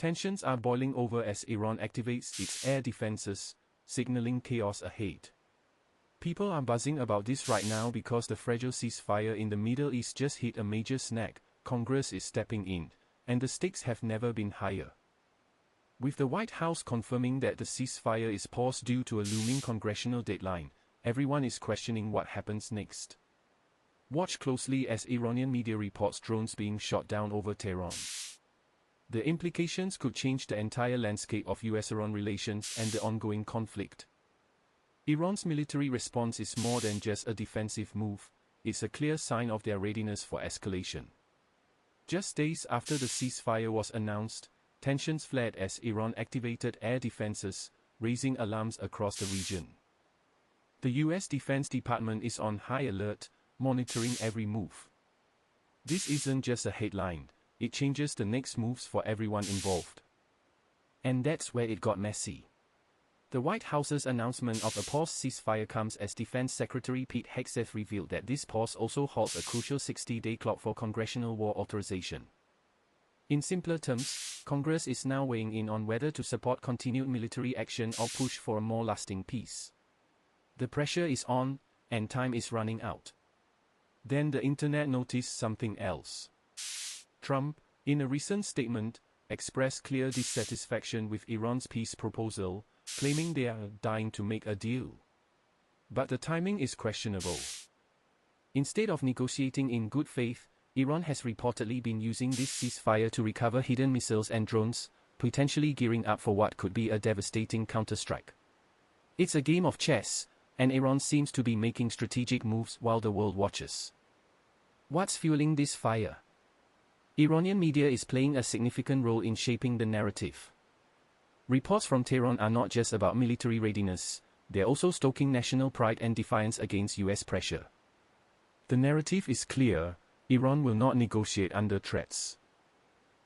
Tensions are boiling over as Iran activates its air defenses, signaling chaos ahead. People are buzzing about this right now because the fragile ceasefire in the Middle East just hit a major snag. Congress is stepping in, and the stakes have never been higher. With the White House confirming that the ceasefire is paused due to a looming congressional deadline, everyone is questioning what happens next. Watch closely as Iranian media reports drones being shot down over Tehran. The implications could change the entire landscape of US-Iran relations and the ongoing conflict. Iran's military response is more than just a defensive move, it's a clear sign of their readiness for escalation. Just days after the ceasefire was announced, tensions flared as Iran activated air defenses, raising alarms across the region. The US Defense Department is on high alert, monitoring every move. This isn't just a headline, it changes the next moves for everyone involved. And that's where it got messy. The White House's announcement of a paused ceasefire comes as Defense Secretary Pete Hegseth revealed that this pause also halts a crucial 60-day clock for congressional war authorization. In simpler terms, Congress is now weighing in on whether to support continued military action or push for a more lasting peace. The pressure is on, and time is running out. Then the internet noticed something else. Trump, in a recent statement, expressed clear dissatisfaction with Iran's peace proposal, claiming they are dying to make a deal. But the timing is questionable. Instead of negotiating in good faith, Iran has reportedly been using this ceasefire to recover hidden missiles and drones, potentially gearing up for what could be a devastating counterstrike. It's a game of chess, and Iran seems to be making strategic moves while the world watches. What's fueling this fire? Iranian media is playing a significant role in shaping the narrative. Reports from Tehran are not just about military readiness, they're also stoking national pride and defiance against US pressure. The narrative is clear: Iran will not negotiate under threats.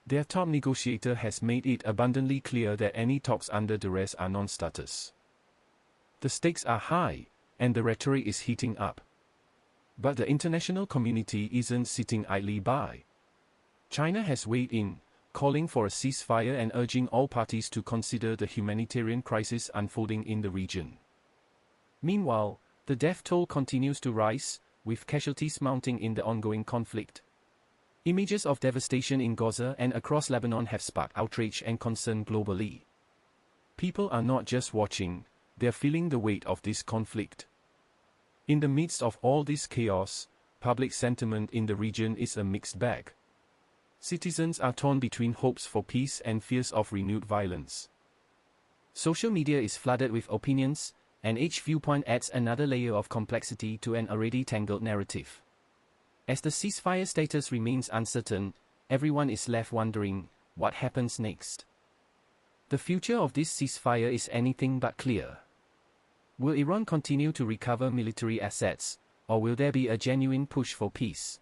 Their top negotiator has made it abundantly clear that any talks under duress are non-starters. The stakes are high, and the rhetoric is heating up. But the international community isn't sitting idly by. China has weighed in, calling for a ceasefire and urging all parties to consider the humanitarian crisis unfolding in the region. Meanwhile, the death toll continues to rise, with casualties mounting in the ongoing conflict. Images of devastation in Gaza and across Lebanon have sparked outrage and concern globally. People are not just watching, they're feeling the weight of this conflict. In the midst of all this chaos, public sentiment in the region is a mixed bag. Citizens are torn between hopes for peace and fears of renewed violence. Social media is flooded with opinions, and each viewpoint adds another layer of complexity to an already tangled narrative. As the ceasefire status remains uncertain, everyone is left wondering, what happens next? The future of this ceasefire is anything but clear. Will Iran continue to recover military assets, or will there be a genuine push for peace?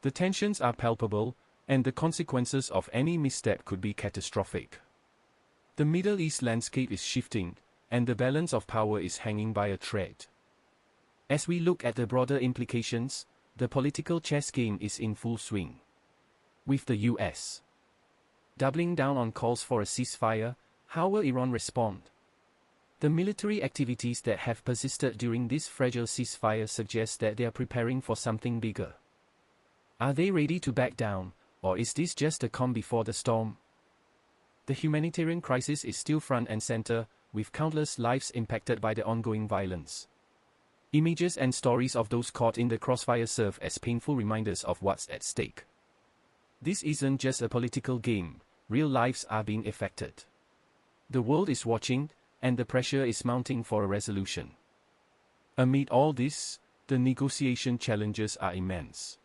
The tensions are palpable, and the consequences of any misstep could be catastrophic. The Middle East landscape is shifting, and the balance of power is hanging by a thread. As we look at the broader implications, the political chess game is in full swing. With the US doubling down on calls for a ceasefire, how will Iran respond? The military activities that have persisted during this fragile ceasefire suggest that they are preparing for something bigger. Are they ready to back down, or is this just a calm before the storm? The humanitarian crisis is still front and center, with countless lives impacted by the ongoing violence. Images and stories of those caught in the crossfire serve as painful reminders of what's at stake. This isn't just a political game, real lives are being affected. The world is watching, and the pressure is mounting for a resolution. Amid all this, the negotiation challenges are immense.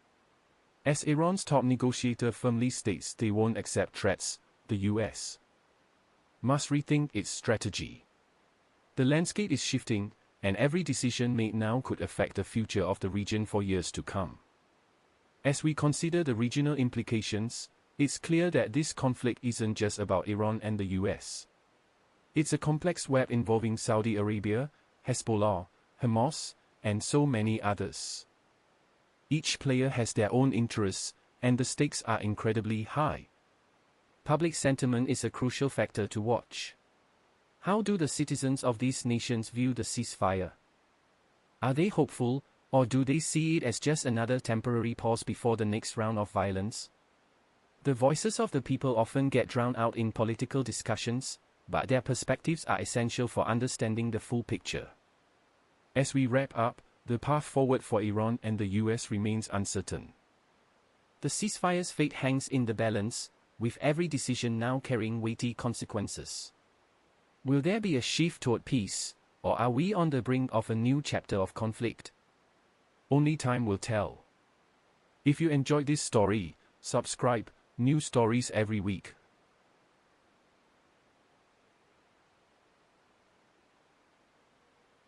As Iran's top negotiator firmly states they won't accept threats, the US must rethink its strategy. The landscape is shifting, and every decision made now could affect the future of the region for years to come. As we consider the regional implications, it's clear that this conflict isn't just about Iran and the US. It's a complex web involving Saudi Arabia, Hezbollah, Hamas, and so many others. Each player has their own interests, and the stakes are incredibly high. public sentiment is a crucial factor to watch. How do the citizens of these nations view the ceasefire? Are they hopeful, or do they see it as just another temporary pause before the next round of violence? The voices of the people often get drowned out in political discussions, but their perspectives are essential for understanding the full picture. As we wrap up, the path forward for Iran and the US remains uncertain. The ceasefire's fate hangs in the balance, with every decision now carrying weighty consequences. Will there be a shift toward peace, or are we on the brink of a new chapter of conflict? Only time will tell. If you enjoyed this story, subscribe. New stories every week.